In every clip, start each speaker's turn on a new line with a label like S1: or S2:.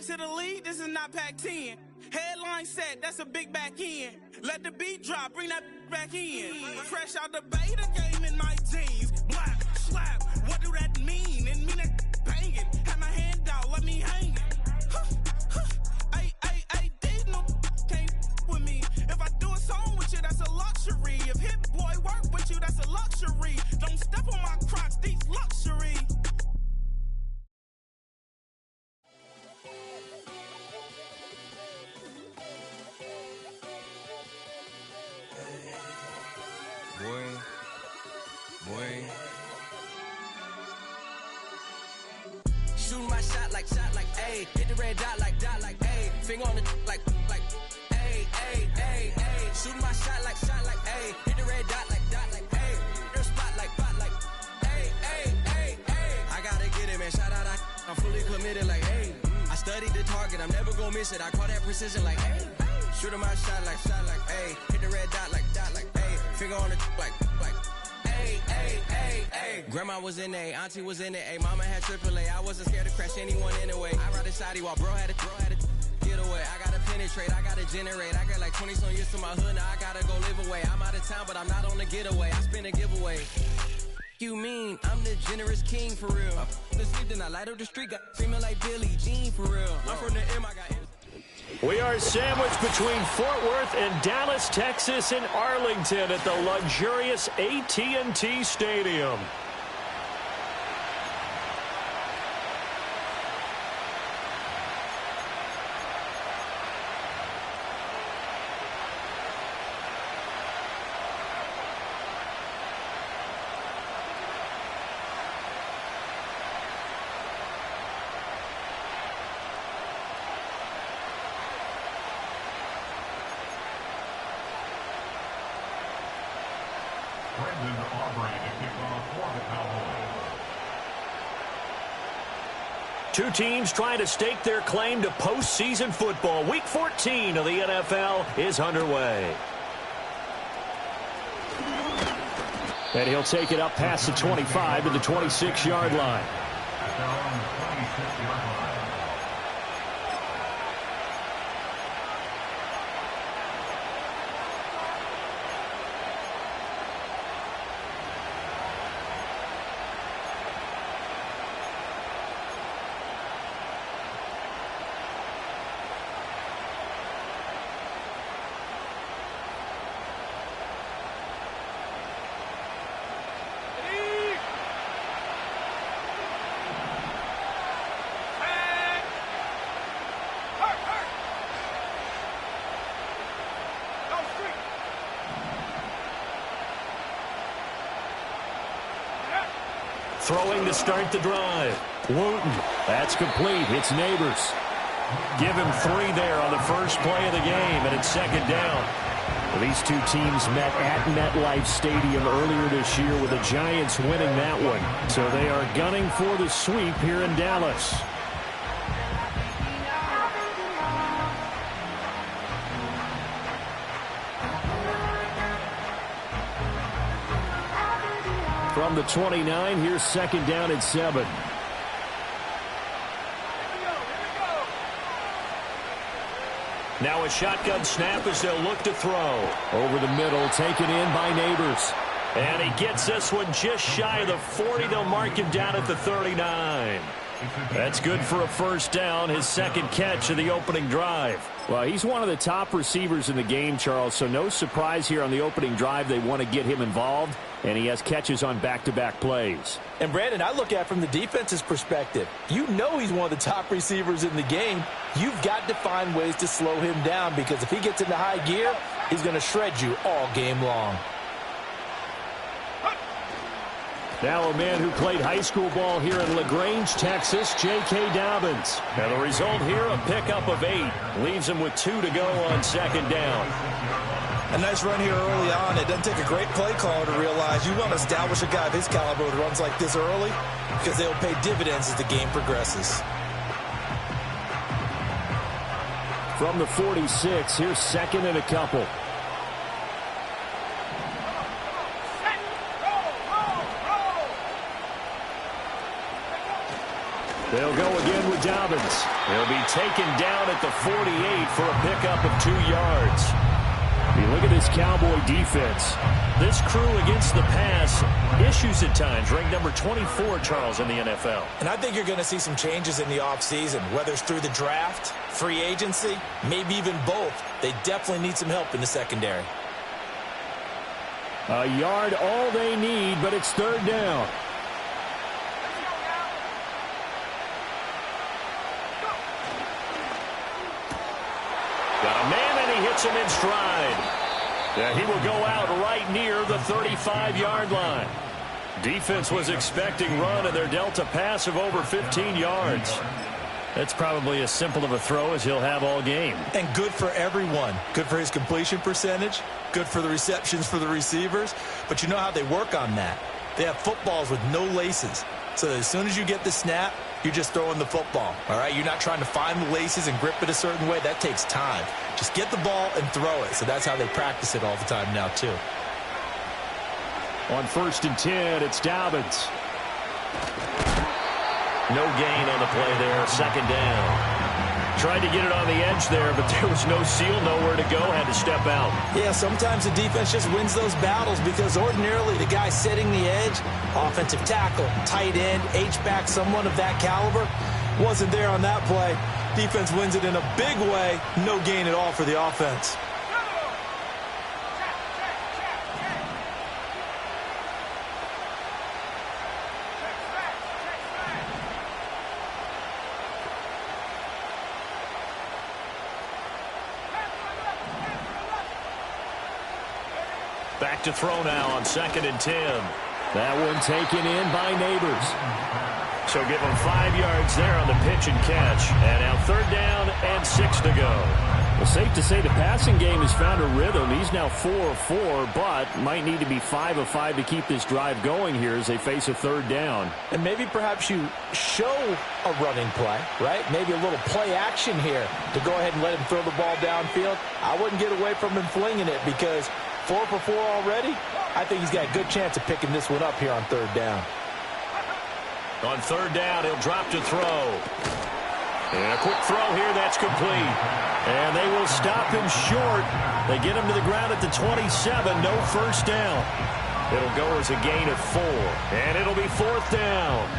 S1: to the lead, this is not Pac-10. Headline set, that's a big back end. Let the beat drop, bring that back in. Fresh out the beta game in my jeans. Black, slap, what do that mean? It mean that banging. Have my hand out, let me hang it. These no can't with me. If I do a song with you, that's a luxury. If Hit Boy work with you, that's a luxury. Don't step on my crocs, these luxury.
S2: Boy. Shooting my shot like, ayy. Hit the red dot like, ayy. Finger on the like, ayy, ayy, ayy, ayy. Shooting my shot like, ayy. Hit the red dot like, ayy. Your spot like, ayy, ayy, ayy, ayy. I gotta get it, man. Shout out, I'm fully committed like, ayy. I studied the target, I'm never gonna miss it. I call that precision like, ayy. Shooting my shot like, ayy. Hit the red dot like, ayy. Finger on the like, ayy, ayy, ayy, ayy. Grandma was in A, auntie was in A, mama had AAA. I wasn't scared to crash anyone anyway. I ride a shotty while bro had to get away. I gotta penetrate, I gotta generate. I got like 20-some years to my hood, now I gotta go live away. I'm out of town, but I'm not on the getaway. I spin a giveaway. You mean I'm the generous king for real? The sleep, then I light up the street, got screaming like Billie Jean for real. I'm from the M, I got.
S3: We are sandwiched between Fort Worth and Dallas, Texas, and Arlington at the luxurious AT&T Stadium. Two teams trying to stake their claim to postseason football. Week 14 of the NFL is underway. And he'll take it up past the 25 to the 26-yard line. Throwing to start the drive. Wooten. That's complete. It's Neighbors. Give him 3 there on the first play of the game, and it's second down. Well, these two teams met at MetLife Stadium earlier this year with the Giants winning that one. So they are gunning for the sweep here in Dallas. From the 29, here's second down and 7. Now a shotgun snap as they'll look to throw. Over the middle, taken in by Neighbors. And he gets this one just shy of the 40. They'll mark him down at the 39. That's good for a first down, his second catch of the opening drive. Well, he's one of the top receivers in the game, Charles, so no surprise here on the opening drive. They want to get him involved, and he has catches on back-to-back plays.
S4: And, Brandon, I look at it from the defense's perspective. You know he's one of the top receivers in the game. You've got to find ways to slow him down because if he gets into high gear, he's going to shred you all game long.
S3: Now a man who played high school ball here in LaGrange, Texas, J.K. Dobbins. Now the result here, a pickup of 8. Leaves him with 2 to go on second down.
S4: A nice run here early on. It doesn't take a great play caller to realize you want to establish a guy of his caliber who runs like this early because they'll pay dividends as the game progresses.
S3: From the 46, here's second and a couple. They'll go again with Dobbins. He'll be taken down at the 48 for a pickup of 2 yards. You look at this Cowboy defense. This crew against the pass, issues at times, ranked number 24, Charles, in the NFL.
S4: And I think you're going to see some changes in the offseason, whether it's through the draft, free agency, maybe even both. They definitely need some help in the secondary.
S3: A yard all they need, but it's 3rd down. Got a man, and he hits him in stride. Yeah, he will go out right near the 35-yard line. Defense was expecting run, and they're dealt a pass of over 15 yards. That's probably as simple of a throw as he'll have all game.
S4: And good for everyone. Good for his completion percentage. Good for the receptions for the receivers. But you know how they work on that. They have footballs with no laces. So as soon as you get the snap, you're just throwing the football. All right? You're not trying to find the laces and grip it a certain way. That takes time. Just get the ball and throw it. So that's how they practice it all the time now, too.
S3: On 1st and 10, it's Dobbins. No gain on the play there. 2nd down. Tried to get it on the edge there, but there was no seal, nowhere to go. Had to step out.
S4: Yeah, sometimes the defense just wins those battles because ordinarily the guy setting the edge, offensive tackle, tight end, H-back, someone of that caliber, wasn't there on that play. Defense wins it in a big way. No gain at all for the offense.
S3: Back to throw now on 2nd and 10. That one taken in by Neighbors. So give him 5 yards there on the pitch and catch. And now 3rd down and 6 to go. Well, safe to say the passing game has found a rhythm. He's now 4 of 4, but might need to be 5 of 5 to keep this drive going here as they face a 3rd down.
S4: And maybe perhaps you show a running play, right? Maybe a little play action here to go ahead and let him throw the ball downfield. I wouldn't get away from him flinging it because 4 for 4 already. I think he's got a good chance of picking this one up here on 3rd down.
S3: On 3rd down, he'll drop to throw. And a quick throw here, that's complete. And they will stop him short. They get him to the ground at the 27, no 1st down. It'll go as a gain of 4, and it'll be 4th down.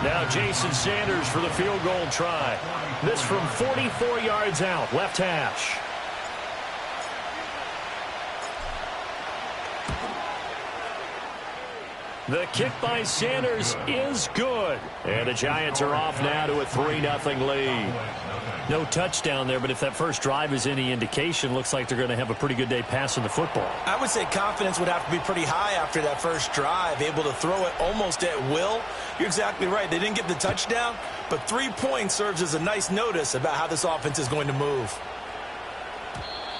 S3: Now Jason Sanders for the field goal try. This from 44 yards out, left hash. The kick by Sanders is good. And the Giants are off now to a 3-0 lead. No touchdown there, but if that first drive is any indication, looks like they're going to have a pretty good day passing the football.
S4: I would say confidence would have to be pretty high after that first drive, able to throw it almost at will. You're exactly right. They didn't get the touchdown, but 3 points serves as a nice notice about how this offense is going to move.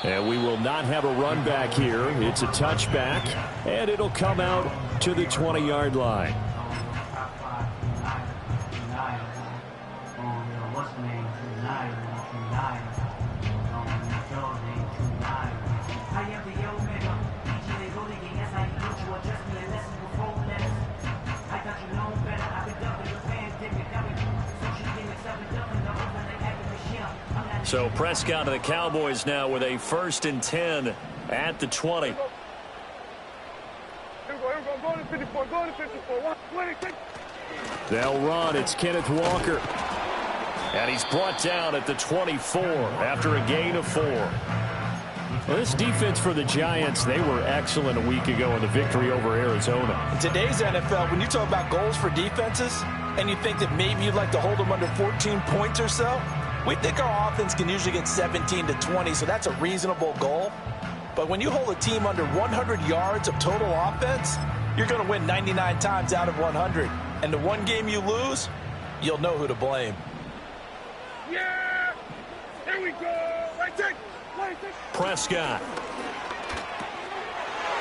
S3: And we will not have a run back here. It's a touchback, and it'll come out to the 20-yard line. So Prescott and the Cowboys now with a 1st and 10 at the 20. They'll run. It's Kenneth Walker. And he's brought down at the 24 after a gain of 4. Well, this defense for the Giants, they were excellent a week ago in the victory over Arizona.
S4: In today's NFL, when you talk about goals for defenses, and you think that maybe you'd like to hold them under 14 points or so, we think our offense can usually get 17 to 20, so that's a reasonable goal. But when you hold a team under 100 yards of total offense, you're going to win 99 times out of 100. And the one game you lose, you'll know who to blame.
S1: Yeah! Here we go! Right there!
S3: Prescott.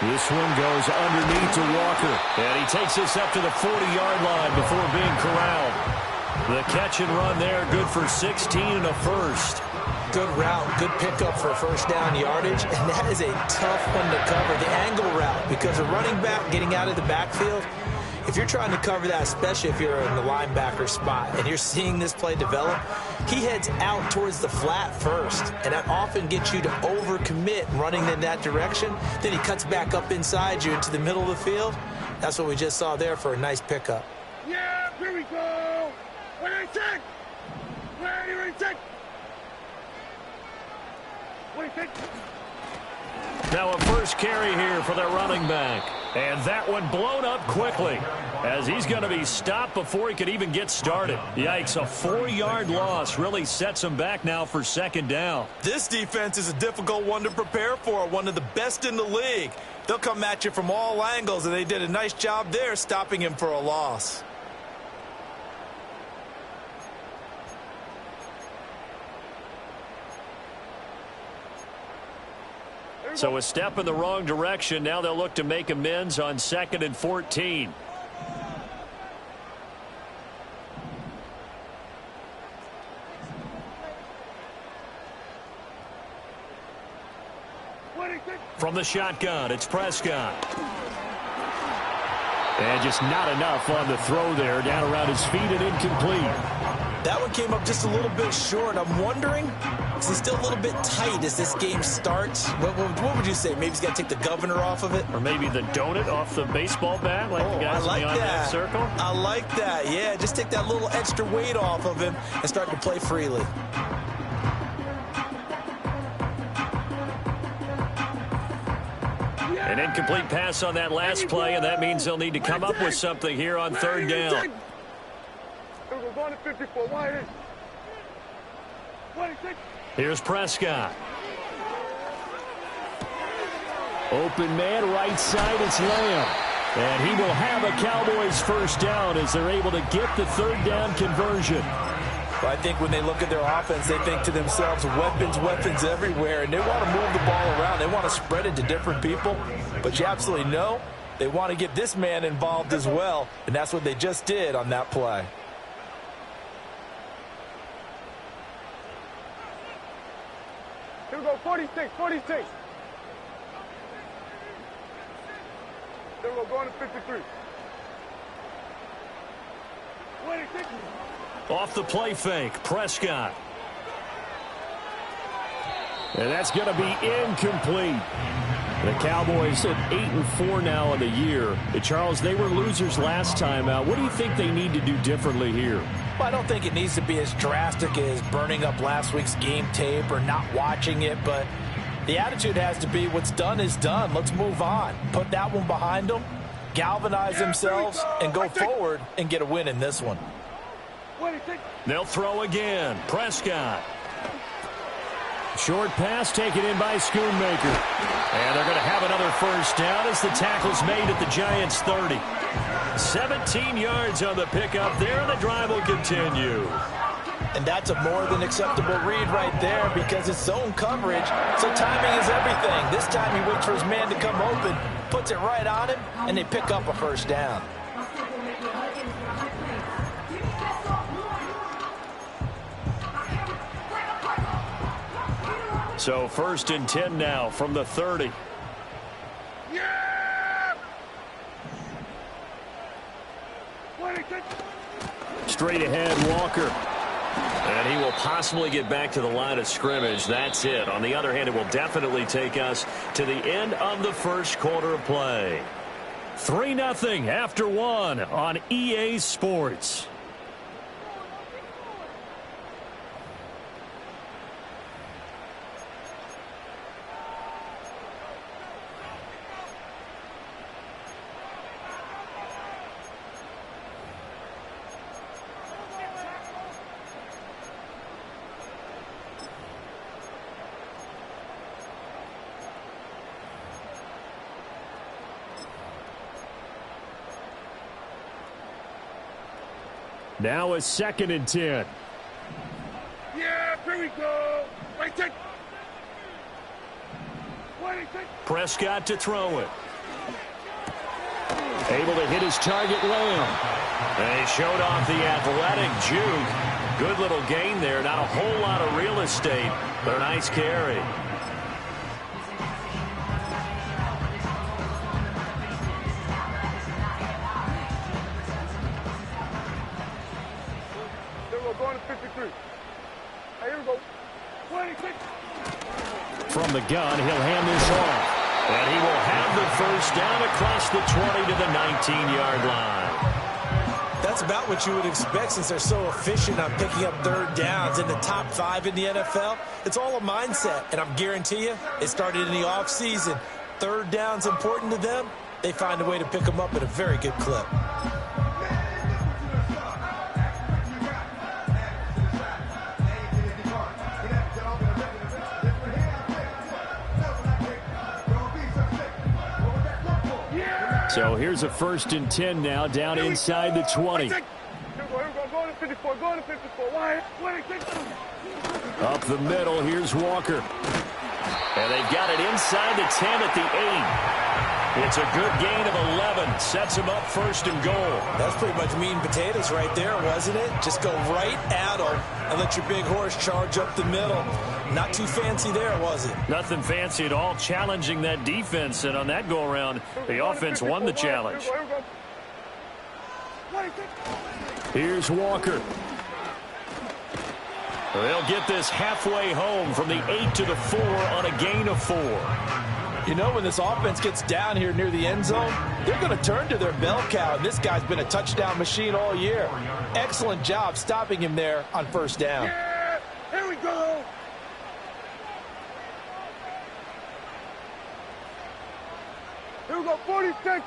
S3: This one goes underneath to Walker. And he takes this up to the 40-yard line before being corralled. The catch and run there, good for 16 and a first.
S4: Good route, good pickup for first down yardage, and that is a tough one to cover, the angle route, because a running back getting out of the backfield, if you're trying to cover that, especially if you're in the linebacker spot and you're seeing this play develop, he heads out towards the flat first, and that often gets you to overcommit running in that direction. Then he cuts back up inside you into the middle of the field. That's what we just saw there for a nice pickup.
S5: Yeah, here we go. Ready, check. Ready, check.
S3: Now a first carry here for their running back. And that one blown up quickly as he's going to be stopped before he could even get started. Yikes, a 4-yard loss really sets him back now for second down.
S4: This defense is a difficult one to prepare for, one of the best in the league. They'll come at you from all angles, and they did a nice job there stopping him for a loss.
S3: So a step in the wrong direction. Now they'll look to make amends on 2nd and 14. From the shotgun, it's Prescott. And just not enough on the throw there. Down around his feet and incomplete.
S4: That one came up just a little bit short. I'm wondering, is he still a little bit tight as this game starts? What would you say? Maybe he's got to take the governor off of it?
S3: Or maybe the donut off the baseball bat, like the guys beyond that circle?
S4: I like that. Yeah, just take that little extra weight off of him and start to play freely.
S3: An incomplete pass on that last play, and that means they'll need to come up with something here on 3rd down. Here's Prescott. Open man, right side, it's Lamb. And he will have a Cowboys first down as they're able to get the 3rd down conversion.
S4: Well, I think when they look at their offense, they think to themselves, weapons everywhere, and they want to move the ball around. They want to spread it to different people, but you absolutely know they want to get this man involved as well, and that's what they just did on that play.
S5: Here we go, 46. Then we're going to 53. 26.
S3: Off the play fake, Prescott. And that's going to be incomplete. The Cowboys at 8-4 now in the year. Charles, they were losers last time out. What do you think they need to do differently here?
S4: Well, I don't think it needs to be as drastic as burning up last week's game tape or not watching it, but the attitude has to be what's done is done. Let's move on. Put that one behind them, galvanize themselves, and go forward and get a win in this one.
S3: They'll throw again. Prescott. Short pass taken in by Schoonmaker. And they're going to have another first down as the tackle's made at the Giants' 30. 17 yards on the pickup there, and the drive will continue.
S4: And that's a more than acceptable read right there because it's zone coverage, so timing is everything. This time he waits for his man to come open, puts it right on him, and they pick up a first down.
S3: So 1st and 10 now from the 30.
S5: Yeah!
S3: Straight ahead, Walker. And he will possibly get back to the line of scrimmage. That's it. On the other hand, it will definitely take us to the end of the first quarter of play. 3-0 after 1 on EA Sports. Now a 2nd and 10.
S5: Yeah, here we go. Right check.
S3: Prescott to throw it. Able to hit his target, Lamb. And he showed off the athletic juke. Good little gain there. Not a whole lot of real estate, but a nice carry.
S5: Going to 53. Hey, here we go. 26.
S3: From the gun, he'll hand this off. And he will have the first down across the 20 to the 19-yard line.
S4: That's about what you would expect since they're so efficient on picking up third downs in the top 5 in the NFL. It's all a mindset, and I guarantee you it started in the offseason. Third down's important to them. They find a way to pick them up at a very good clip.
S3: So here's a 1st and 10 now, down inside the 20.
S5: Here we go. Going to 54. Going to 54. Why? 26.
S3: Up the middle, here's Walker. And they've got it inside the 10 at the 8. It's a good gain of 11. Sets him up 1st and goal.
S4: That's pretty much meat and potatoes right there, wasn't it? Just go right at him and let your big horse charge up the middle. Not too fancy there, was it?
S3: Nothing fancy at all, challenging that defense. And on that go-around, the offense won the challenge. Here's Walker. They'll get this halfway home from the 8 to the 4 on a gain of 4.
S4: You know, when this offense gets down here near the end zone, they're going to turn to their bell cow, and this guy's been a touchdown machine all year. Excellent job stopping him there on 1st down.
S5: Yeah, here we go. Here we go, 46. Here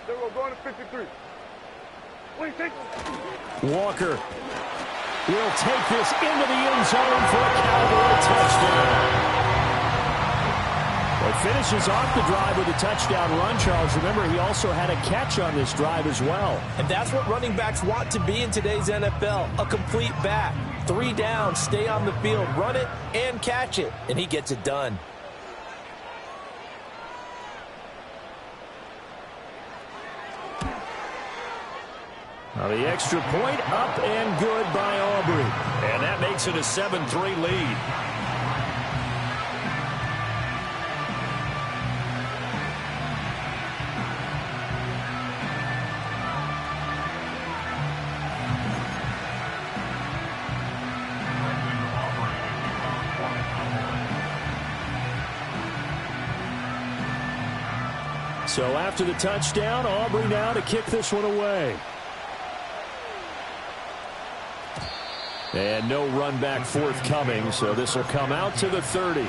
S5: we go, going to 53. 26.
S3: Walker will take this into the end zone for a Cowboy touchdown. Well, finishes off the drive with a touchdown run, Charles. Remember, he also had a catch on this drive as well.
S4: And that's what running backs want to be in today's NFL, a complete back. 3 downs, stay on the field, run it, and catch it, and he gets it done.
S3: Now the extra point up and good by Aubrey. And that makes it a 7-3 lead. So after the touchdown, Aubrey now to kick this one away. And no run back forthcoming, so this will come out to the 30.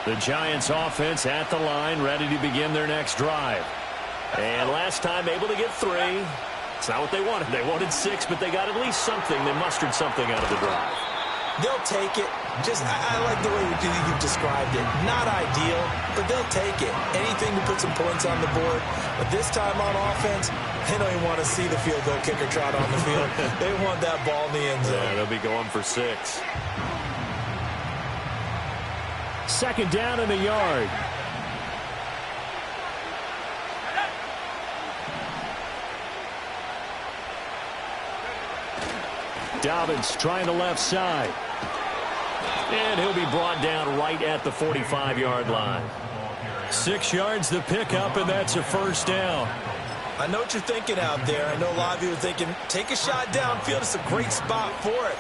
S3: The Giants offense at the line, ready to begin their next drive. And last time able to get 3. It's not what they wanted. They wanted 6, but they got at least something. They mustered something out of the drive.
S4: They'll take it. I like the way you've described it. Not ideal, but they'll take it. Anything to put some points on the board. But this time on offense, they don't even want to see the field goal kicker trot on the field. They want that ball in the end zone.
S3: Yeah, they'll be going for 6. 2nd down in the yard. Dobbins trying the left side. And he'll be brought down right at the 45-yard line. 6 yards the pickup, and that's a 1st down.
S4: I know what you're thinking out there. I know a lot of you are thinking, take a shot downfield. It's a great spot for it.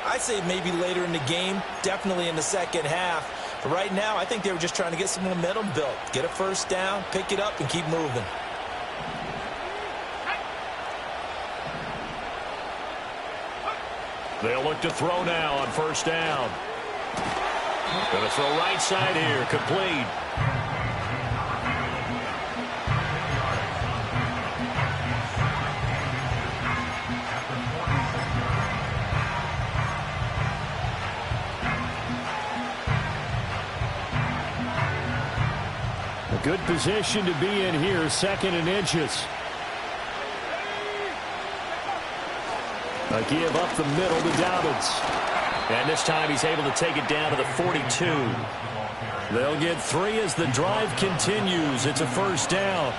S4: I say maybe later in the game, definitely in the second half. But right now, I think they were just trying to get some momentum built. Get a 1st down, pick it up, and keep moving.
S3: They'll look to throw now on 1st down. Going to throw right side here, complete. A good position to be in here, 2nd and inches. A give up the middle to Dobbins. And this time he's able to take it down to the 42. They'll get 3 as the drive continues. It's a first down.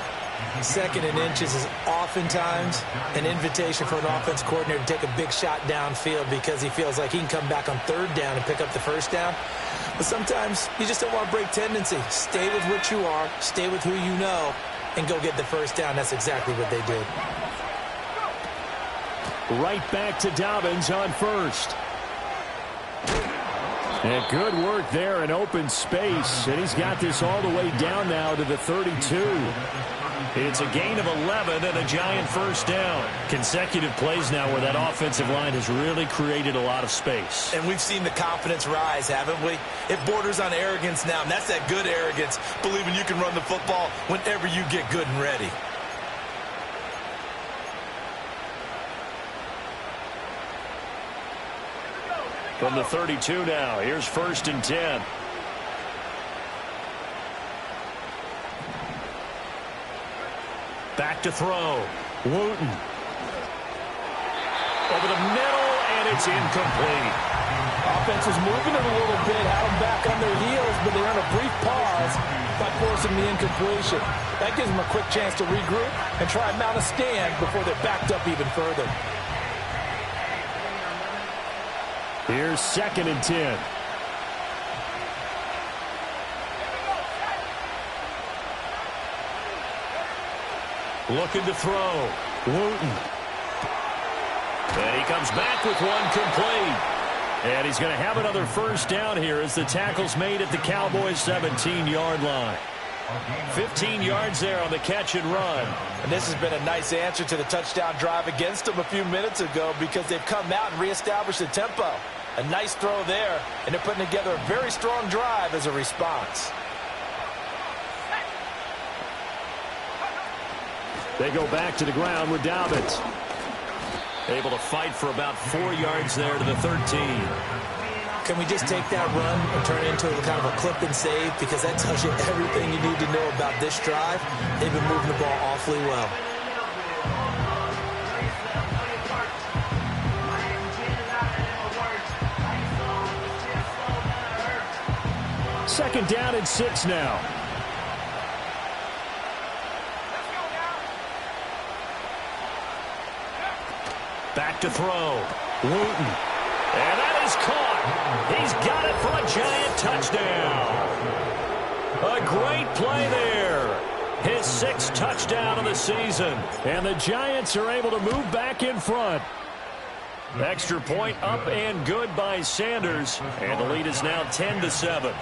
S4: 2nd and inches is oftentimes an invitation for an offense coordinator to take a big shot downfield because he feels like he can come back on 3rd down and pick up the first down. But sometimes you just don't want to break tendency. Stay with what you are, stay with who you know, and go get the first down. That's exactly what they did.
S3: Right back to Dobbins on first. And good work there in open space. And he's got this all the way down now to the 32. It's a gain of 11 and a Giant first down. Consecutive plays now where that offensive line has really created a lot of space.
S4: And we've seen the confidence rise, haven't we? It borders on arrogance now, and that's that good arrogance, believing you can run the football whenever you get good and ready.
S3: From the 32 now, here's 1st and 10. Back to throw. Wooten. Over the middle, and it's incomplete.
S4: Offense was moving it a little bit, had them back on their heels, but they're in a brief pause by forcing the incompletion. That gives them a quick chance to regroup and try and mount a stand before they're backed up even further.
S3: Here's 2nd and 10. Looking to throw. Wooten. And he comes back with one complete. And he's going to have another first down here as the tackle's made at the Cowboys' 17-yard line. 15 yards there on the catch and run.
S4: And this has been a nice answer to the touchdown drive against them a few minutes ago because they've come out and reestablished the tempo. A nice throw there, and they're putting together a very strong drive as a response.
S3: They go back to the ground with Dobbins. Able to fight for about 4 yards there to the 13.
S4: Can we just take that run and turn it into kind of a clip and save? Because that tells you everything you need to know about this drive. They've been moving the ball awfully well.
S3: Second down and 6 now. Back to throw. Wooten. And that is caught. He's got it for a Giant touchdown. A great play there. His 6th touchdown of the season. And the Giants are able to move back in front. Extra point up and good by Sanders. And the lead is now 10-7.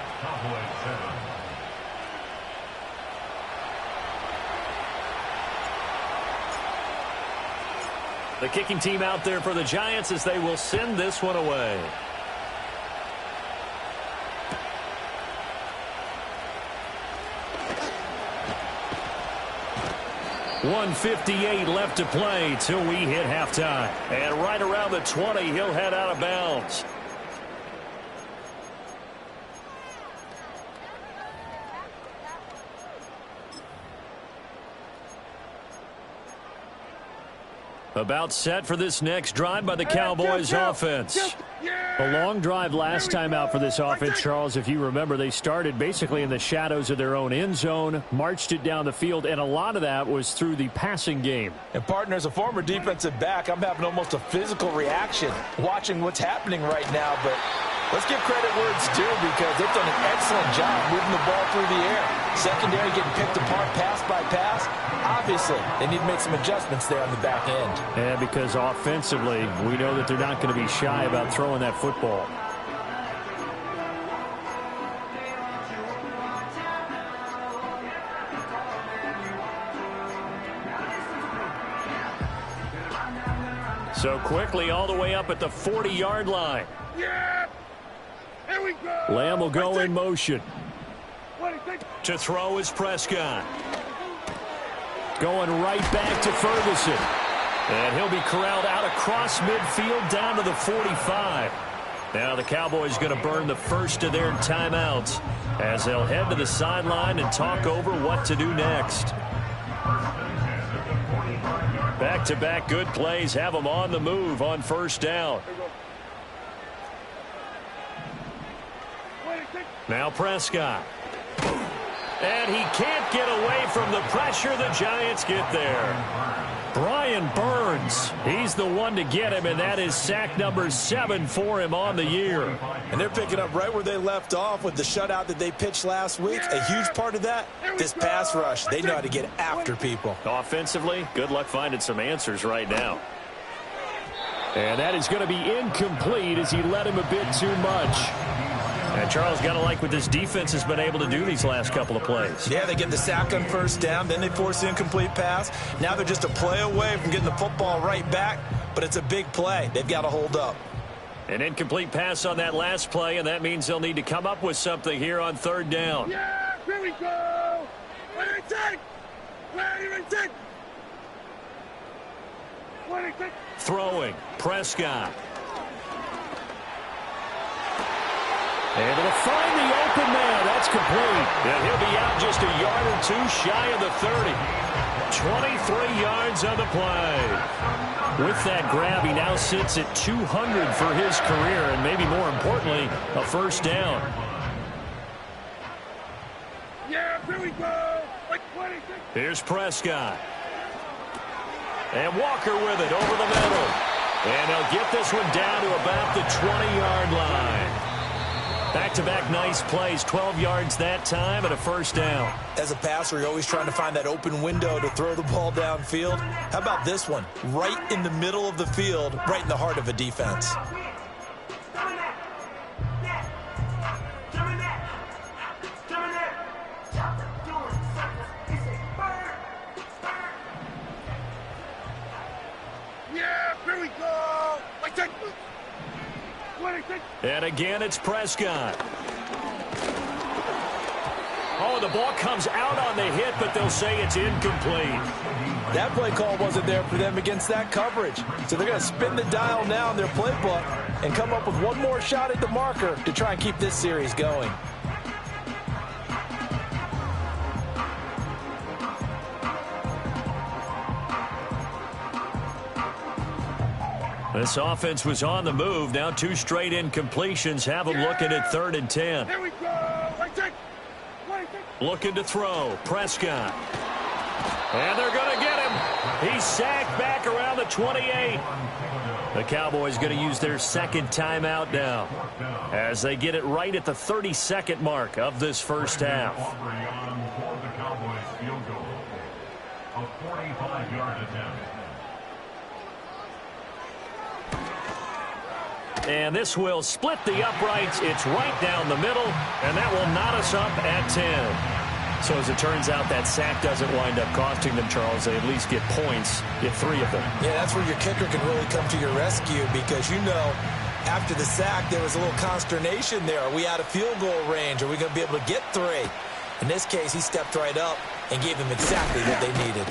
S3: The kicking team out there for the Giants as they will send this one away. .158 left to play till we hit halftime. And right around the 20, he'll head out of bounds. About set for this next drive by the Cowboys offense. A long drive last time out for this offense, Charles. If you remember, they started basically in the shadows of their own end zone, marched it down the field, and a lot of that was through the passing game.
S4: And, partner, as a former defensive back, I'm having almost a physical reaction watching what's happening right now. But let's give credit where it's due because they've done an excellent job moving the ball through the air. Secondary getting picked apart pass by pass. Obviously, they need to make some adjustments there on the back end.
S3: And because offensively, we know that they're not going to be shy about throwing that football. So quickly all the way up at the 40-yard line.
S5: Yeah! Here we go!
S3: Lamb will go in motion. To throw is Prescott. Going right back to Ferguson. And he'll be corralled out across midfield down to the 45. Now the Cowboys going to burn the first of their timeouts as they'll head to the sideline and talk over what to do next. Back-to-back good plays have them on the move on first down. Now Prescott. And he can't get away from the pressure. The Giants get there. Brian Burns, he's the one to get him, and that is sack number 7 for him on the year.
S4: And they're picking up right where they left off with the shutout that they pitched last week. A huge part of that, this pass rush. They know how to get after people.
S3: Offensively, good luck finding some answers right now. And that is going to be incomplete as he led him a bit too much. And Charles, got to like what this defense has been able to do these last couple of plays.
S4: Yeah, they get the sack on first down, then they force the incomplete pass. Now they're just a play away from getting the football right back, but it's a big play. They've got to hold up.
S3: An incomplete pass on that last play, and that means they'll need to come up with something here on third down.
S5: Yeah, here we go. Where do you take? Where do you take? Where do you take?
S3: Throwing, Prescott. Able to find the open man. That's complete. And he'll be out just a yard or two shy of the 30. 23 yards on the play. With that grab, he now sits at 200 for his career, and maybe more importantly, a first down.
S5: Yeah, here we go.
S3: Here's Prescott. And Walker with it over the middle. And he'll get this one down to about the 20-yard line. Back-to-back nice plays, 12 yards that time and a first down.
S4: As a passer, you're always trying to find that open window to throw the ball downfield. How about this one? Right in the middle of the field, right in the heart of a defense.
S5: Yeah, here we go.
S3: And again, it's Prescott. Oh, the ball comes out on the hit, but they'll say it's incomplete.
S4: That play call wasn't there for them against that coverage. So they're going to spin the dial now in their playbook and come up with one more shot at the marker to try and keep this series going.
S3: This offense was on the move. Now 2 straight incompletions have them looking at 3rd and 10.
S5: Here we go.
S3: Looking to throw. Prescott. And they're going to get him. He's sacked back around the 28. The Cowboys going to use their second timeout now as they get it right at the 32nd mark of this first half.
S6: A 45-yard attempt.
S3: And this will split the uprights. It's right down the middle, and that will knot us up at 10. So as it turns out, that sack doesn't wind up costing them, Charles. They at least get points, get 3 of them.
S4: Yeah, that's where your kicker can really come to your rescue because, you know, after the sack, there was a little consternation there. Are we out of field goal range? Are we going to be able to get 3? In this case, he stepped right up and gave them exactly what they needed.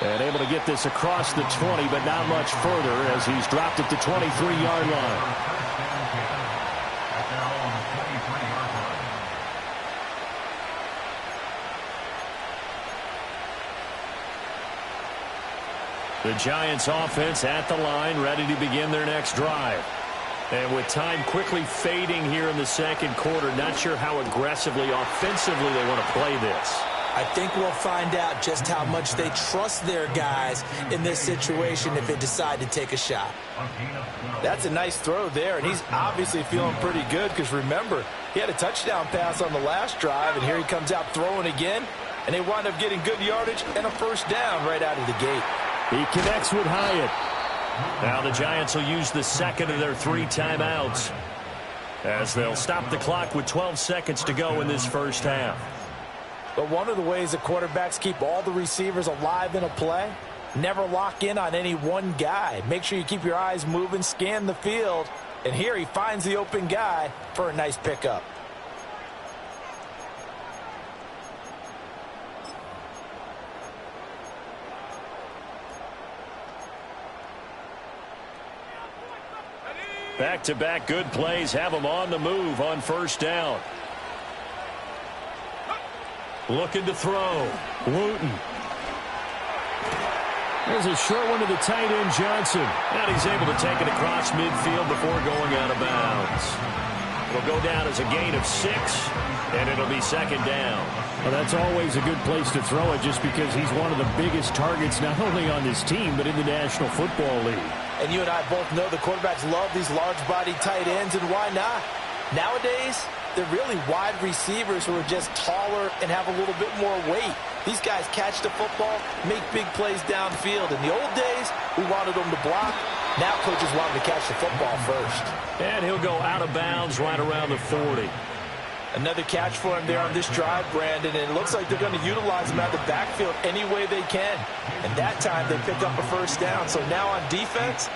S3: And able to get this across the 20, but not much further as he's dropped at the 23-yard line. The Giants offense at the line, ready to begin their next drive. And with time quickly fading here in the second quarter, not sure how aggressively, offensively they want to play this.
S4: I think we'll find out just how much they trust their guys in this situation if they decide to take a shot. That's a nice throw there, and he's obviously feeling pretty good because, remember, he had a touchdown pass on the last drive, and here he comes out throwing again, and they wind up getting good yardage and a first down right out of the gate.
S3: He connects with Hyatt. Now the Giants will use the second of their 3 timeouts as they'll stop the clock with 12 seconds to go in this first half.
S4: But one of the ways that quarterbacks keep all the receivers alive in a play, never lock in on any one guy. Make sure you keep your eyes moving, scan the field, and here he finds the open guy for a nice pickup.
S3: Back-to-back good plays have them on the move on first down. Looking to throw. Wooten. There's a short one to the tight end, Johnson. And he's able to take it across midfield before going out of bounds. It'll go down as a gain of 6, and it'll be second down.
S7: Well, that's always a good place to throw it just because he's one of the biggest targets not only on his team but in the National Football League.
S4: And you and I both know the quarterbacks love these large-bodied tight ends, and why not? Nowadays, they're really wide receivers who are just taller and have a little bit more weight. These guys catch the football, make big plays downfield. In the old days, we wanted them to block. Now coaches want them to catch the football first.
S3: And he'll go out of bounds right around the 40.
S4: Another catch for him there on this drive, Brandon, and it looks like they're going to utilize him out of the backfield any way they can. And that time they pick up a first down. So now on defense,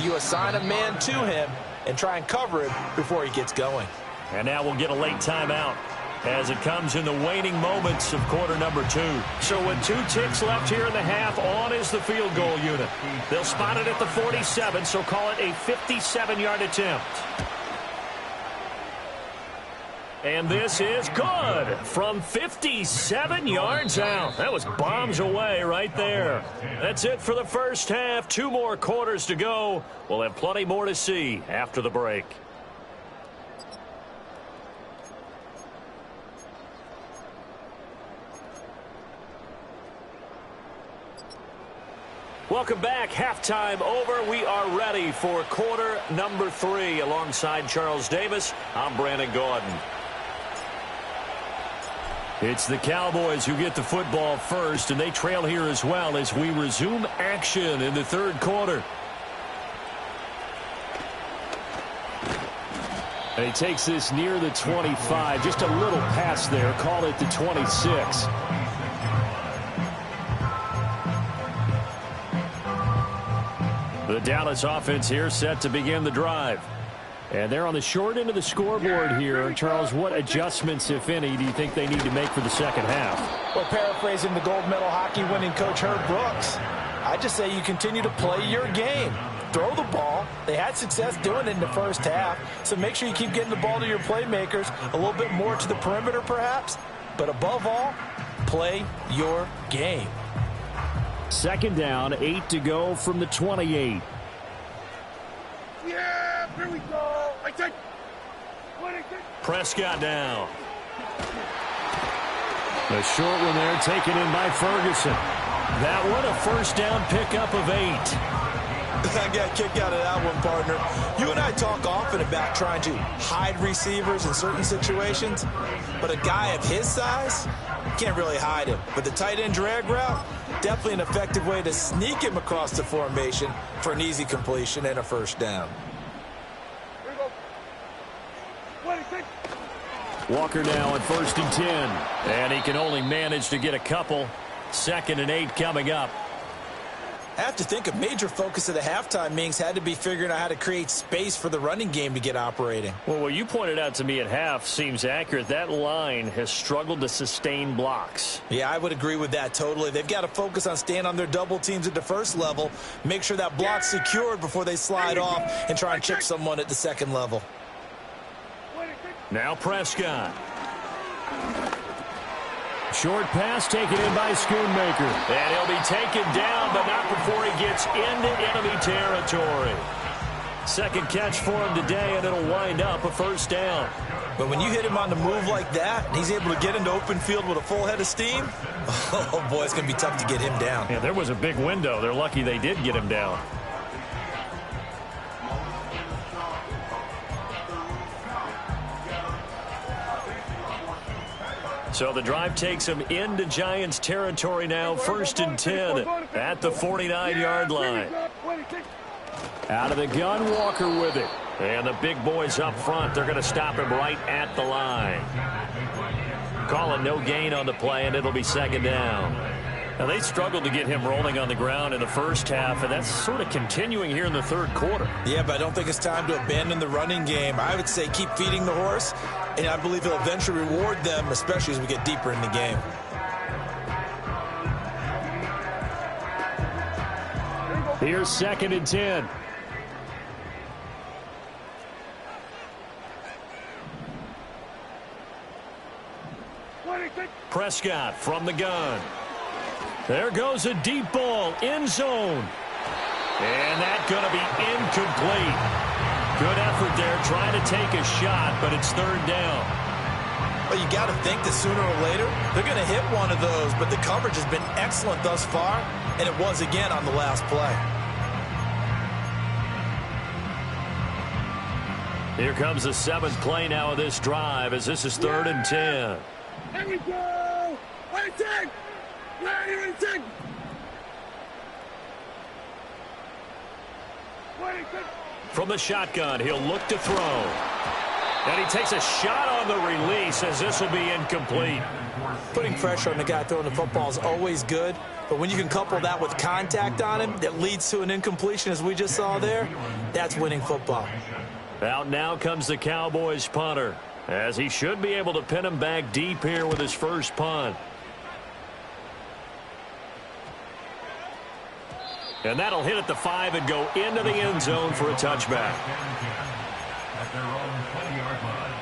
S4: you assign a man to him and try and cover him before he gets going.
S3: And now we'll get a late timeout as it comes in the waning moments of quarter number 2. So with 2 ticks left here in the half, on is the field goal unit. They'll spot it at the 47, so call it a 57-yard attempt. And this is good from 57 yards out. That was bombs away right there. That's it for the first half. 2 more quarters to go. We'll have plenty more to see after the break. Welcome back. Halftime over. We are ready for quarter number 3. Alongside Charles Davis, I'm Brandon Gaudin. It's the Cowboys who get the football first, and they trail here as well as we resume action in the third quarter. And he takes this near the 25. Just a little pass there. Call it the 26. The Dallas offense here set to begin the drive. And they're on the short end of the scoreboard here. Charles, what adjustments, if any, do you think they need to make for the second half?
S4: Well, paraphrasing the gold medal hockey winning coach Herb Brooks, I just say you continue to play your game. Throw the ball. They had success doing it in the first half, so make sure you keep getting the ball to your playmakers, a little bit more to the perimeter perhaps, but above all, play your game.
S7: Second down, 8 to go from the 28.
S5: Yeah, here we go. I take.
S3: Prescott down.
S7: The short one there taken in by Ferguson.
S3: That one a first down pickup of 8.
S4: I got a kick out of that one, partner. You and I talk often about trying to hide receivers in certain situations, but a guy of his size can't really hide him. But the tight end drag route, definitely an effective way to sneak him across the formation for an easy completion and a first down.
S5: Here we go. 26.
S3: Walker now at 1st and 10. And he can only manage to get a couple. 2nd and 8 coming up.
S4: I have to think a major focus of the halftime meetings had to be figuring out how to create space for the running game to get operating.
S3: Well, what you pointed out to me at half seems accurate. That line has struggled to sustain blocks.
S4: Yeah, I would agree with that totally. They've got to focus on staying on their double teams at the first level, make sure that block's secured before they slide off and try and chip someone at the second level.
S3: Now Prescott.
S7: Short pass taken in by Schoonmaker.
S3: And he'll be taken down, but not before he gets into enemy territory. Second catch for him today, and it'll wind up a first down.
S4: But when you hit him on the move like that, and he's able to get into open field with a full head of steam, oh boy, it's going to be tough to get him down.
S3: Yeah, there was a big window. They're lucky they did get him down. So the drive takes him into Giants territory now. 1st and 10 at the 49-yard line.
S7: Out of the gun, Walker with it.
S3: And the big boys up front, they're going to stop him right at the line. Calling no gain on the play, and it'll be 2nd down. Now, they struggled to get him rolling on the ground in the first half, and that's sort of continuing here in the third quarter.
S4: Yeah, but I don't think it's time to abandon the running game. I would say keep feeding the horse, and I believe he'll eventually reward them, especially as we get deeper in the game.
S7: Here's 2nd and 10.
S3: Prescott from the gun. There goes a deep ball, end zone. And that's going to be incomplete. Good effort there trying to take a shot, but it's third down.
S4: Well, you got to think that sooner or later they're going to hit one of those, but the coverage has been excellent thus far, and it was again on the last play.
S3: Here comes the 7th play now of this drive as this is 3rd and 10.
S5: Here we go! Waiting! Waiting!
S3: From the shotgun, he'll look to throw. And he takes a shot on the release as this will be incomplete.
S4: Putting pressure on the guy throwing the football is always good, but when you can couple that with contact on him that leads to an incompletion as we just saw there, that's winning football.
S3: Out now comes the Cowboys punter, as he should be able to pin him back deep here with his first punt. And that'll hit at the 5 and go into the end zone for a touchback.
S6: At their own 20-yard line.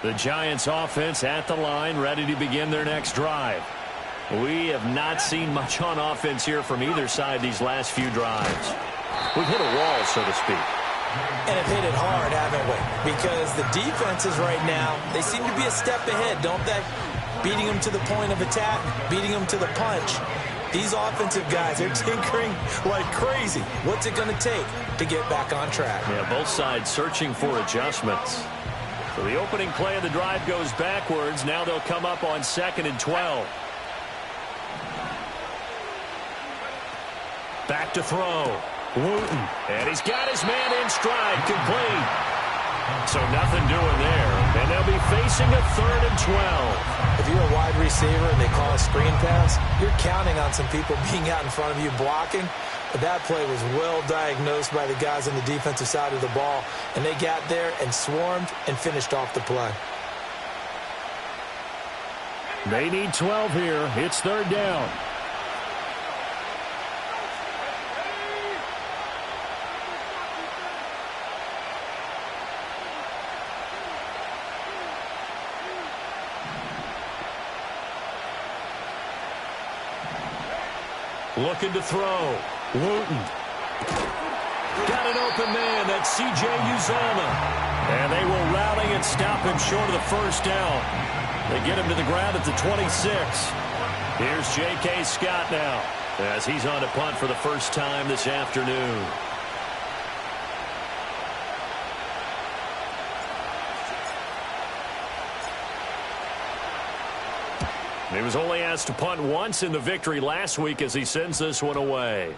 S3: The Giants offense at the line, ready to begin their next drive. We have not seen much on offense here from either side these last few drives. We've hit a wall, so to speak.
S4: And have hit it hard, haven't we? Because the defenses right now, they seem to be a step ahead, don't they? Beating them to the point of attack, beating them to the punch. These offensive guys, they're tinkering like crazy. What's it going to take to get back on track?
S3: Yeah, both sides searching for adjustments. So the opening play of the drive goes backwards. Now they'll come up on 2nd and 12. Back to throw. Wooten. And he's got his man in stride. Complete. So nothing doing there. And they'll be facing a 3rd and 12.
S4: If you're a wide receiver and they call a screen pass, you're counting on some people being out in front of you blocking. But that play was well diagnosed by the guys on the defensive side of the ball. And they got there and swarmed and finished off the play.
S7: They need 12 here. It's 3rd down.
S3: Looking to throw. Wooten. Got an open man. That's C.J. Uzomah. And they will rally and stop him short of the first down. They get him to the ground at the 26. Here's J.K. Scott now as he's on to punt for the first time this afternoon. He was only asked to punt once in the victory last week as he sends this one away.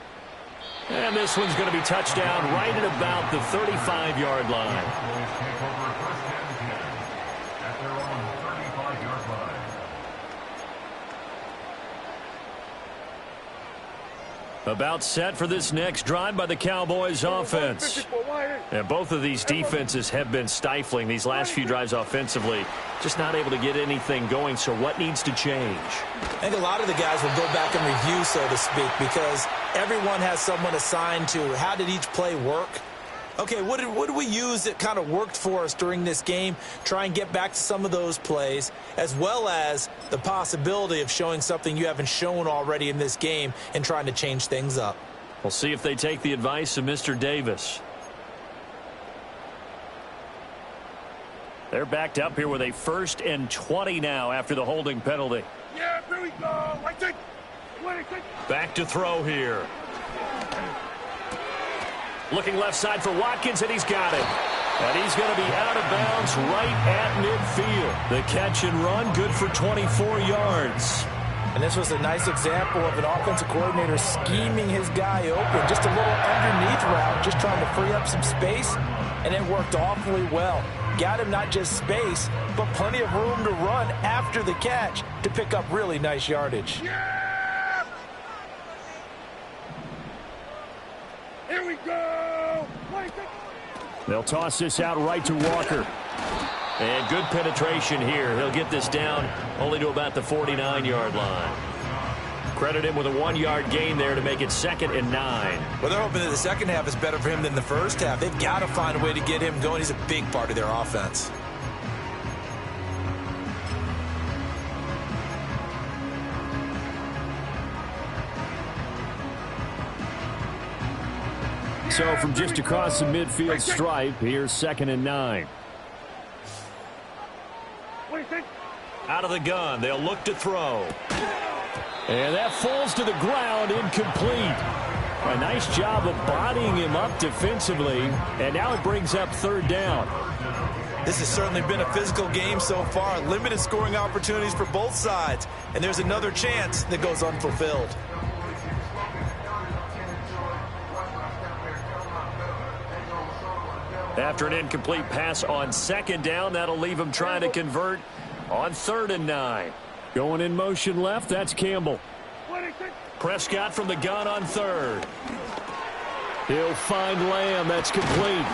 S3: And this one's going to be touchdown right at about the 35-yard line. About set for this next drive by the Cowboys offense. And both of these defenses have been stifling these last few drives offensively. Just not able to get anything going, so what needs to change?
S4: I think a lot of the guys will go back and review, so to speak, because everyone has someone assigned to how did each play work. Okay, what did we use that kind of worked for us during this game? Try and get back to some of those plays, as well as the possibility of showing something you haven't shown already in this game and trying to change things up.
S3: We'll see if they take the advice of Mr. Davis. They're backed up here with a 1st and 20 now after the holding penalty.
S5: Yeah, here we go.
S3: Back to throw here. Looking left side for Watkins, and he's got it. And he's going to be out of bounds right at midfield. The catch and run, good for 24 yards.
S4: And this was a nice example of an offensive coordinator scheming his guy open. Just a little underneath route, just trying to free up some space, and it worked awfully well. Got him not just space, but plenty of room to run after the catch to pick up really nice yardage.
S5: Yeah! Here we go!
S7: They'll toss this out right to Walker.
S3: And good penetration here. He'll get this down only to about the 49-yard line. Credit him with a 1-yard gain there to make it 2nd and 9.
S4: Well, they're hoping that the second half is better for him than the first half. They've got to find a way to get him going. He's a big part of their offense.
S7: So from just across the midfield stripe, here's 2nd and 9.
S3: Out of the gun, they'll look to throw.
S7: And that falls to the ground, incomplete. A nice job of bodying him up defensively, and now it brings up 3rd down.
S4: This has certainly been a physical game so far. Limited scoring opportunities for both sides, and there's another chance that goes unfulfilled.
S3: After an incomplete pass on 2nd down, that'll leave him trying to convert on 3rd and 9.
S7: Going in motion left, that's Campbell.
S3: Prescott from the gun on 3rd.
S7: He'll find Lamb. That's complete.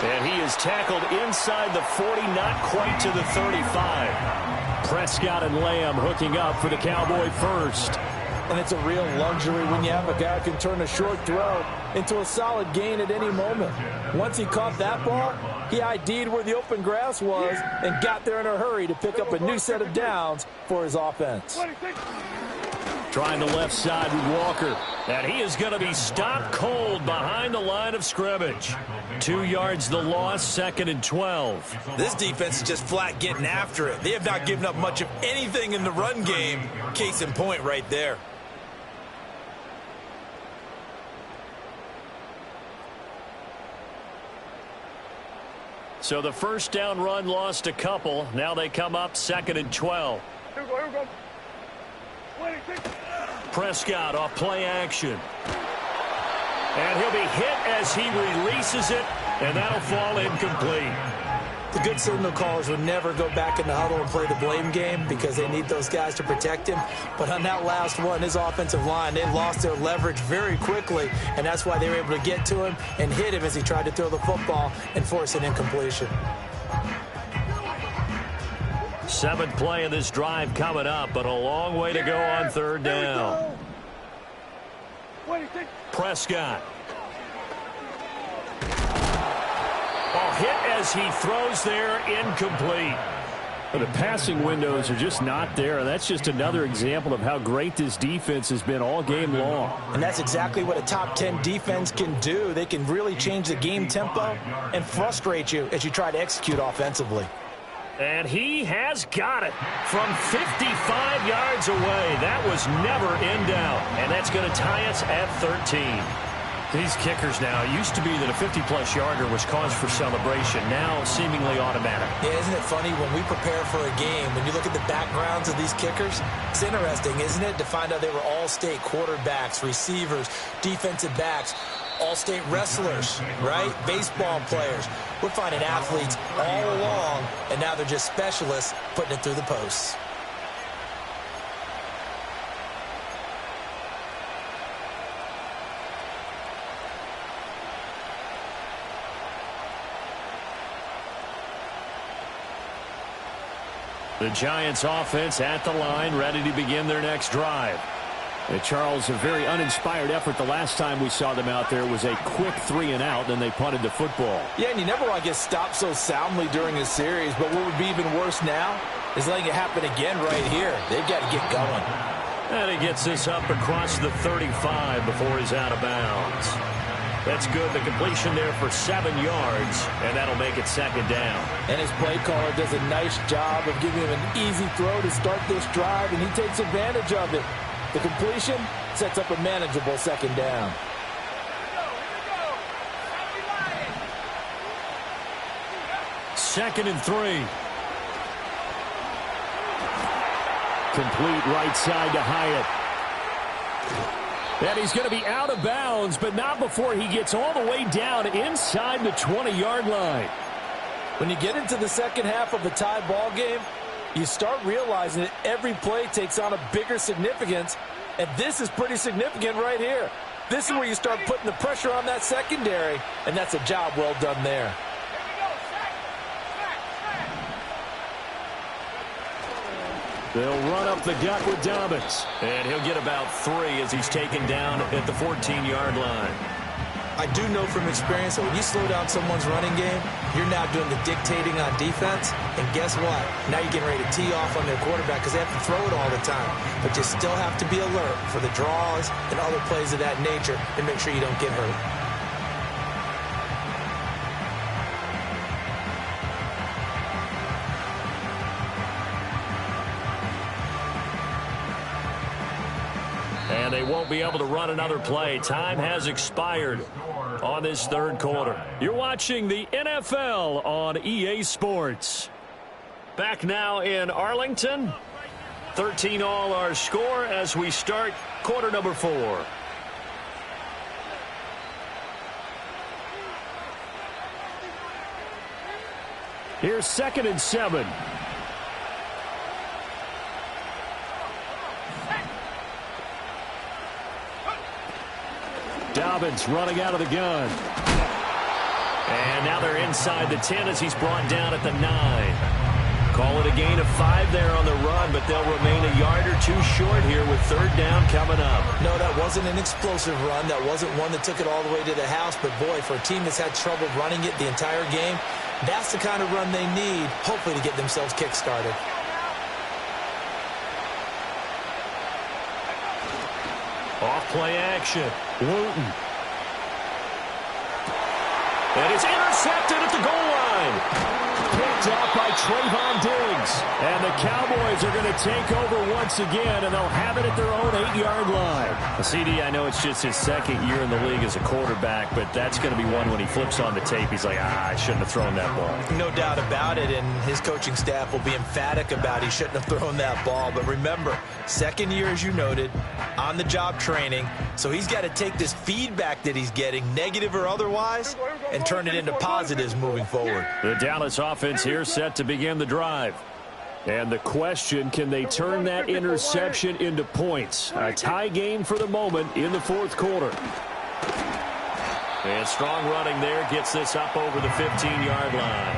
S3: And he is tackled inside the 40, not quite to the 35.
S7: Prescott and Lamb hooking up for the Cowboy first.
S4: And it's a real luxury when you have a guy who can turn a short throw into a solid gain at any moment. Once he caught that ball, he ID'd where the open grass was and got there in a hurry to pick up a new set of downs for his offense.
S7: Trying the left side with Walker.
S3: And he is going to be stopped cold behind the line of scrimmage. 2 yards the loss, 2nd and 12.
S4: This defense is just flat getting after it. They have not given up much of anything in the run game. Case in point right there.
S3: So the first down run lost a couple. Now they come up 2nd and 12.
S5: Here we go.
S3: Prescott off play action. And he'll be hit as he releases it, and that'll fall incomplete.
S4: The good signal callers would never go back in the huddle and play the blame game because they need those guys to protect him. But on that last one, his offensive line, they lost their leverage very quickly, and that's why they were able to get to him and hit him as he tried to throw the football and force an incompletion.
S3: 7th play of this drive coming up, but a long way to go on 3rd down. Prescott. Hit as he throws there, incomplete.
S7: But the passing windows are just not there, and that's just another example of how great this defense has been all game long.
S4: And that's exactly what a top 10 defense can do. They can really change the game tempo and frustrate you as you try to execute offensively.
S3: And he has got it from 55 yards away. That was never in doubt, and that's going to tie us at 13. These kickers now, it used to be that a 50-plus yarder was cause for celebration. Now, seemingly automatic.
S4: Yeah, isn't it funny when we prepare for a game, when you look at the backgrounds of these kickers, it's interesting, isn't it, to find out they were all-state quarterbacks, receivers, defensive backs, all-state wrestlers, right? Baseball players. We're finding athletes all along, and now they're just specialists putting it through the posts.
S3: The Giants offense at the line, ready to begin their next drive.
S7: Charles, a very uninspired effort. The last time we saw them out there was a quick 3-and-out, then they punted the football.
S4: Yeah, and you never want to get stopped so soundly during a series, but what would be even worse now is letting it happen again right here. They've got to get going.
S3: And he gets this up across the 35 before he's out of bounds. That's good. The completion there for 7 yards, and that'll make it 2nd down.
S4: And his play caller does a nice job of giving him an easy throw to start this drive, and he takes advantage of it. The completion sets up a manageable 2nd down.
S3: Second and 3.
S7: Complete right side to Hyatt. And he's going to be out of bounds, but not before he gets all the way down inside the 20-yard line.
S4: When you get into the second half of a tie ball game, you start realizing that every play takes on a bigger significance, and this is pretty significant right here. This is where you start putting the pressure on that secondary, and that's a job well done there.
S7: They'll run up the gut with Dobbins.
S3: And he'll get about 3 as he's taken down at the 14-yard line.
S4: I do know from experience that when you slow down someone's running game, you're now doing the dictating on defense. And guess what? Now you're getting ready to tee off on their quarterback because they have to throw it all the time. But you still have to be alert for the draws and other plays of that nature and make sure you don't get hurt.
S3: And they won't be able to run another play. Time has expired on this third quarter.
S7: You're watching the NFL on EA Sports.
S3: Back now in Arlington. 13-all our score as we start quarter number 4.
S7: Here's 2nd and 7. Dobbins running out of the gun.
S3: And now they're inside the 10 as he's brought down at the 9. Call it a gain of 5 there on the run, but they'll remain a yard or 2 short here with 3rd down coming up.
S4: No, that wasn't an explosive run. That wasn't one that took it all the way to the house. But, boy, for a team that's had trouble running it the entire game, that's the kind of run they need, hopefully, to get themselves kick-started.
S3: Off-play action. Wooten. And it's intercepted at the goal line.
S7: Picked up by Trayvon Diggs. And the Cowboys are going to take over once again, and they'll have it at their own 8-yard line.
S3: CD, I know it's just his 2nd year in the league as a quarterback, but that's going to be one when he flips on the tape. He's like, I shouldn't have thrown that ball.
S4: No doubt about it, and his coaching staff will be emphatic about he shouldn't have thrown that ball. But remember, 2nd year, as you noted, on-the-job training, so he's got to take this feedback that he's getting, negative or otherwise, and turn it into positives moving forward.
S7: The Dallas offense here set to begin the drive. And the question, can they turn that interception into points? A tie game for the moment in the 4th quarter.
S3: And strong running there gets this up over the 15-yard line.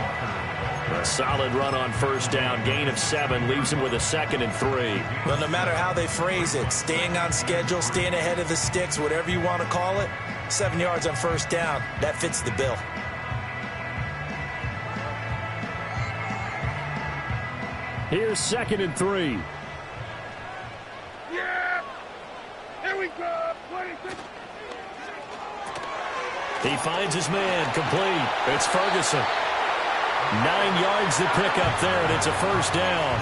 S3: A solid run on 1st down. Gain of 7 leaves him with a 2nd and 3.
S4: Well, no matter how they phrase it, staying on schedule, staying ahead of the sticks, whatever you want to call it, 7 yards on 1st down, that fits the bill.
S7: Here's 2nd and 3.
S5: Yeah! Here we go! 26.
S3: He finds his man, complete. It's Ferguson. 9 yards to pick up there, and it's a 1st down.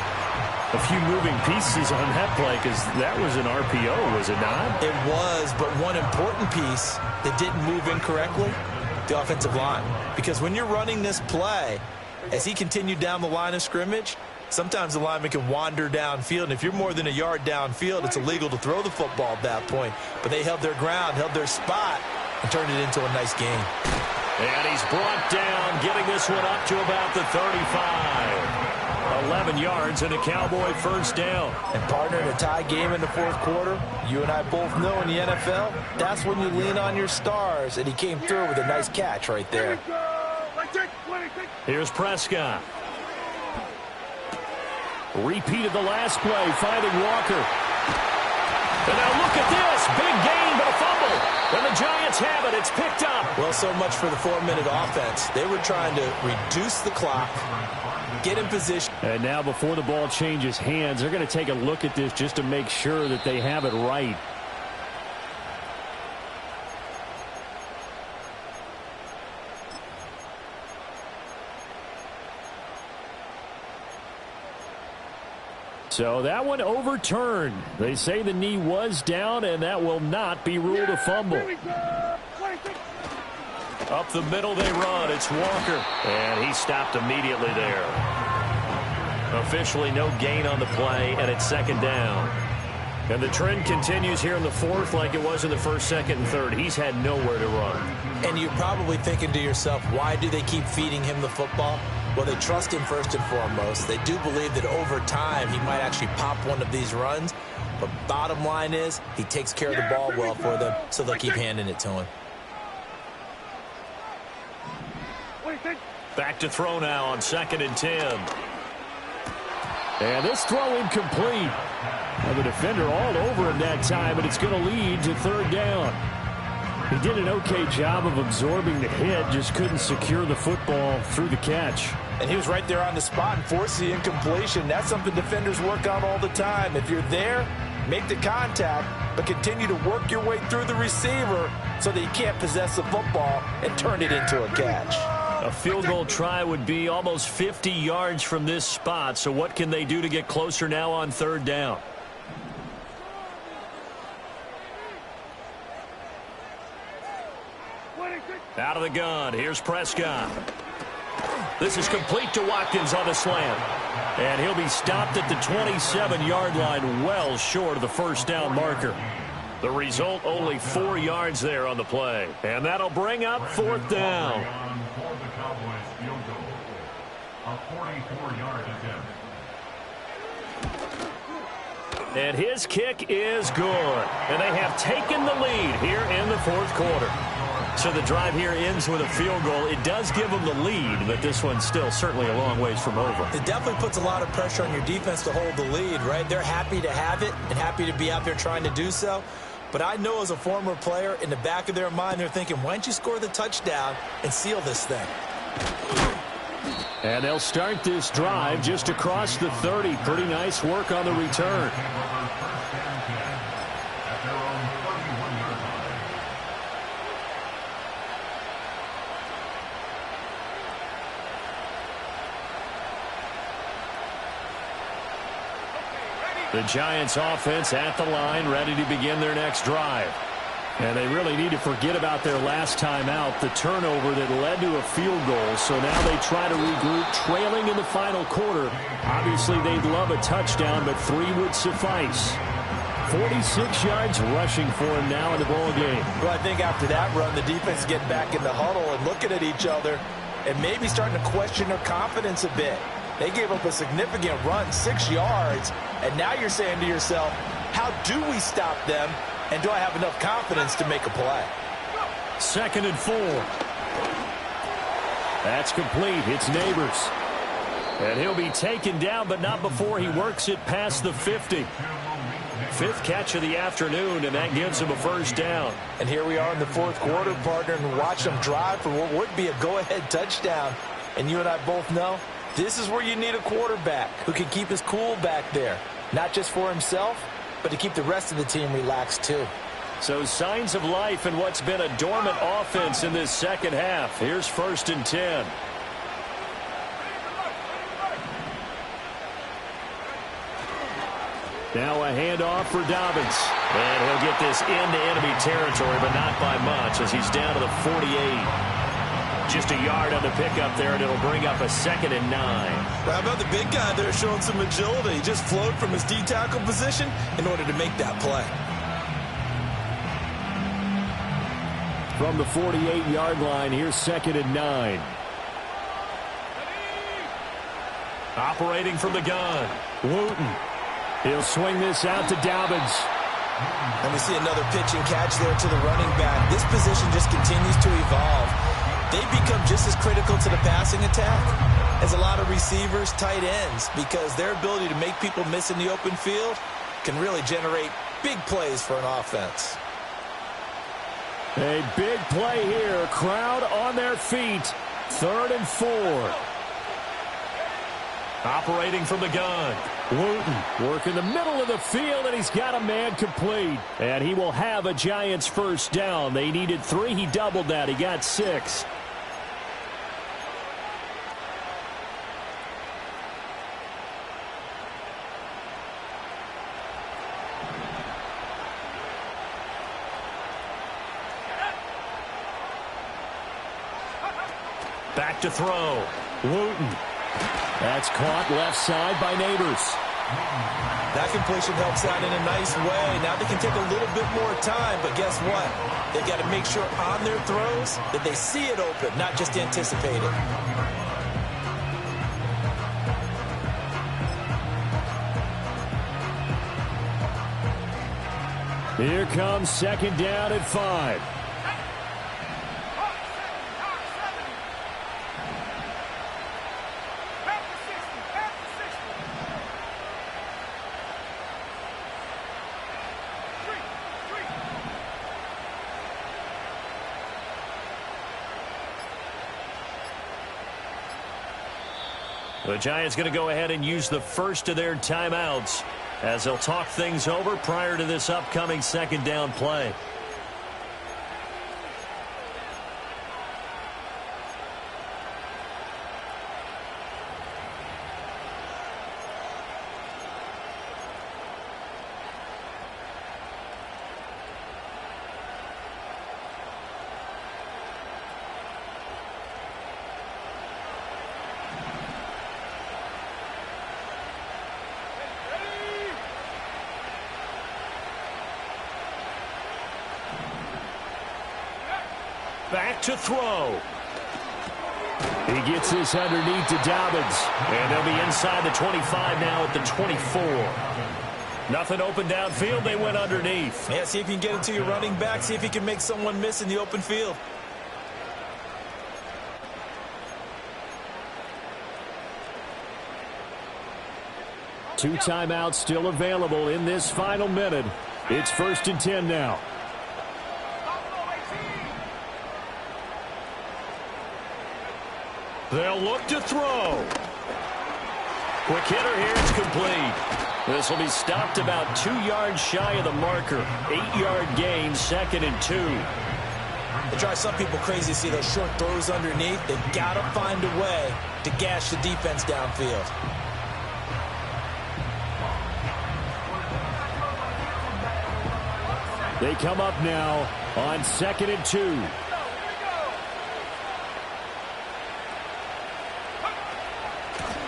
S3: A few moving pieces on that play because that was an RPO, was it not?
S4: It was, but one important piece that didn't move incorrectly, the offensive line. Because when you're running this play, as he continued down the line of scrimmage, sometimes the lineman can wander downfield, and if you're more than a yard downfield, it's illegal to throw the football at that point. But they held their ground, held their spot, and turned it into a nice game.
S3: And he's brought down, getting this one up to about the 35. 11 yards and a Cowboy 1st down.
S4: And partner, in a tie game in the 4th quarter, you and I both know in the NFL, that's when you lean on your stars, and he came through with a nice catch right there.
S3: Here's Prescott.
S7: Repeated the last play, finding Walker. And now look at this. Big gain, but a fumble. And the Giants have it. It's picked up.
S4: Well, so much for the 4-minute offense. They were trying to reduce the clock, get in position.
S7: And now before the ball changes hands, they're going to take a look at this just to make sure that they have it right. So that one overturned. They say the knee was down, and that will not be ruled a fumble.
S3: Up the middle they run. It's Walker. And he stopped immediately there. Officially no gain on the play, and it's 2nd down. And the trend continues here in the 4th like it was in the 1st, 2nd, and 3rd. He's had nowhere to run.
S4: And you're probably thinking to yourself, why do they keep feeding him the football? Well, they trust him first and foremost. They do believe that over time he might actually pop one of these runs. But bottom line is he takes care of the ball well for them, so they'll keep handing it to him.
S3: Back to throw now on 2nd and 10.
S7: And this throw incomplete. And the defender all over him that time, but it's going to lead to third down. He did an okay job of absorbing the hit, just couldn't secure the football through the catch.
S4: And he was right there on the spot and forced the incompletion. That's something defenders work on all the time. If you're there, make the contact, but continue to work your way through the receiver so that you can't possess the football and turn it into a catch.
S3: A field goal try would be almost 50 yards from this spot, so what can they do to get closer now on third down? Out of the gun, here's Prescott. This is complete to Watkins on the slant. And he'll be stopped at the 27-yard line, well short of the first down marker. The result, only 4 yards there on the play. And that'll bring up fourth down. And his kick is good. And they have taken the lead here in the fourth quarter. So the drive here ends with a field goal. It does give them the lead, but this one's still certainly a long ways from over.
S4: It definitely puts a lot of pressure on your defense to hold the lead, right? They're happy to have it and happy to be out there trying to do so. But I know as a former player, in the back of their mind, they're thinking, why don't you score the touchdown and seal this thing?
S7: And they'll start this drive just across the 30. Pretty nice work on the return. The Giants offense at the line, ready to begin their next drive. And they really need to forget about their last time out, the turnover that led to a field goal. So now they try to regroup, trailing in the final quarter. Obviously, they'd love a touchdown, but 3 would suffice. 46 yards rushing for him now in the ball game.
S4: Well, I think after that run, the defense is getting back in the huddle and looking at each other and maybe starting to question their confidence a bit. They gave up a significant run, 6 yards, and now you're saying to yourself, how do we stop them, and do I have enough confidence to make a play?
S7: 2nd and 4. That's complete. It's Neighbors. And he'll be taken down, but not before he works it past the 50. 5th catch of the afternoon, and that gives him a first down.
S4: And here we are in the fourth quarter, partner, and watch them drive for what would be a go-ahead touchdown. And you and I both know this is where you need a quarterback who can keep his cool back there, not just for himself, but to keep the rest of the team relaxed too.
S7: So signs of life in what's been a dormant offense in this second half. Here's 1st and 10. Now a handoff for Dobbins. And he'll get this into enemy territory, but not by much as he's down to the 48. Just a yard on the pickup there, and it'll bring up a 2nd and 9.
S4: How about the big guy there showing some agility? He just flowed from his D-tackle position in order to make that play.
S7: From the 48-yard line, here's 2nd and 9. Operating from the gun, Wooten. He'll swing this out to Dobbins.
S4: And we see another pitch and catch there to the running back. This position just continues to evolve. They become just as critical to the passing attack as a lot of receivers, tight ends, because their ability to make people miss in the open field can really generate big plays for an offense.
S7: A big play here. Crowd on their feet. 3rd and 4. Operating from the gun. Wooten working the middle of the field, and he's got a man complete. And he will have a Giants first down. They needed 3. He doubled that. He got 6. Back to throw. Wooten. That's caught left side by Neighbors.
S4: That completion helps out in a nice way. Now they can take a little bit more time, but guess what? They've got to make sure on their throws that they see it open, not just anticipate it.
S7: Here comes 2nd down at 5.
S3: The Giants going to go ahead and use the first of their timeouts as they'll talk things over prior to this upcoming second down play. Back to throw. He gets this underneath to Dobbins. And they'll be inside the 25 now at the 24. Nothing open downfield. They went underneath.
S4: Yeah, see if you can get it to your running back. See if you can make someone miss in the open field.
S3: Two timeouts still available in this final minute. It's 1st and 10 now. They'll look to throw. Quick hitter here. It's complete. This will be stopped about 2 yards shy of the marker. 8-yard gain, 2nd and 2.
S4: They drive some people crazy to see those short throws underneath. They've got to find a way to gash the defense downfield.
S3: They come up now on 2nd and 2.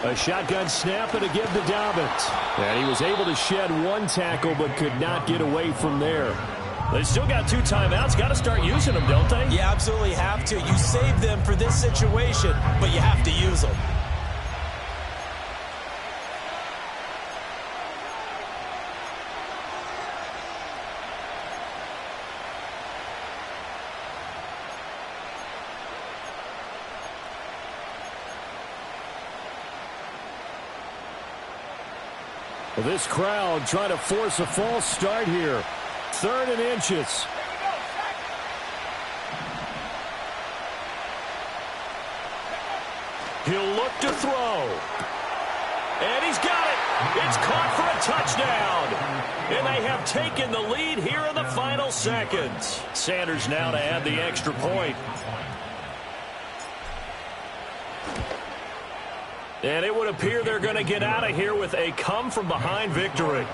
S3: A shotgun snap and a give to Dobbins. And he was able to shed one tackle but could not get away from there. They still got 2 timeouts. Got to start using them, don't they?
S4: You absolutely have to. You save them for this situation, but you have to use them.
S3: Well, this crowd trying to force a false start here. 3rd and inches. He'll look to throw. And he's got it. It's caught for a touchdown. And they have taken the lead here in the final seconds. Sanders now to add the extra point. And it would appear they're going to get out of here with a come-from-behind victory.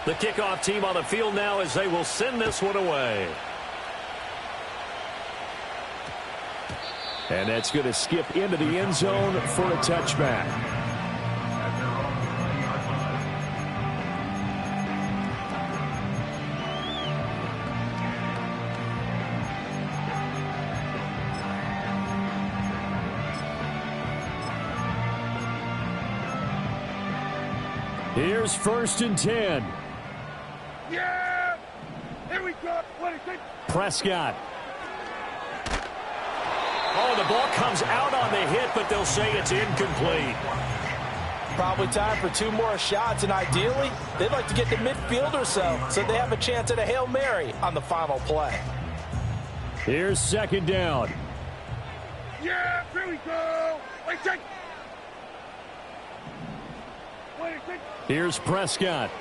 S3: The kickoff team on the field now as they will send this one away. And that's going to skip into the end zone for a touchback. Here's 1st and 10.
S5: Yeah! Here we go!
S3: Prescott. Oh, the ball comes out on the hit, but they'll say it's incomplete.
S4: Probably time for 2 more shots, and ideally, they'd like to get to midfield or so they have a chance at a Hail Mary on the final play.
S3: Here's 2nd down.
S5: Yeah! Here we go!
S3: Here's Prescott.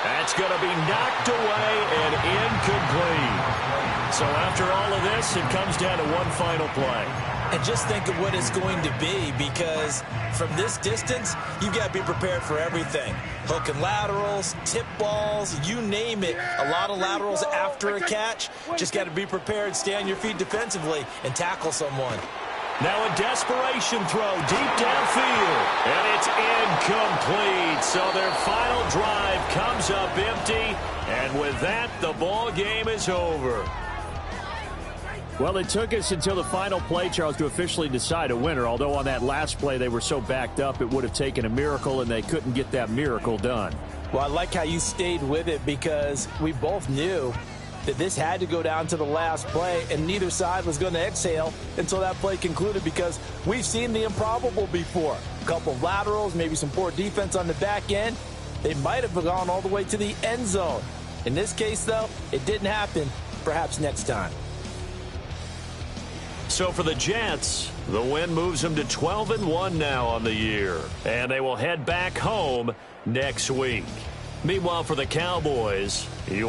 S3: That's going to be knocked away and incomplete. So after all of this, it comes down to one final play.
S4: And just think of what it's going to be, because from this distance, you've got to be prepared for everything. Hook and laterals, tip balls, you name it. A lot of laterals after a catch. Just got to be prepared, stay on your feet defensively, and tackle someone.
S3: Now a desperation throw deep downfield. And it's incomplete. So their final drive comes up empty. And with that, the ball game is over. Well, it took us until the final play, Charles, to officially decide a winner. Although on that last play they were so backed up, it would have taken a miracle, and they couldn't get that miracle done.
S4: Well, I like how you stayed with it, because we both knew that this had to go down to the last play, and neither side was going to exhale until that play concluded, because we've seen the improbable before. A couple of laterals, maybe some poor defense on the back end, they might have gone all the way to the end zone. In this case, though, it didn't happen. Perhaps next time.
S3: So for the Jets, the win moves them to 12-1 now on the year. And they will head back home next week. Meanwhile, for the Cowboys, you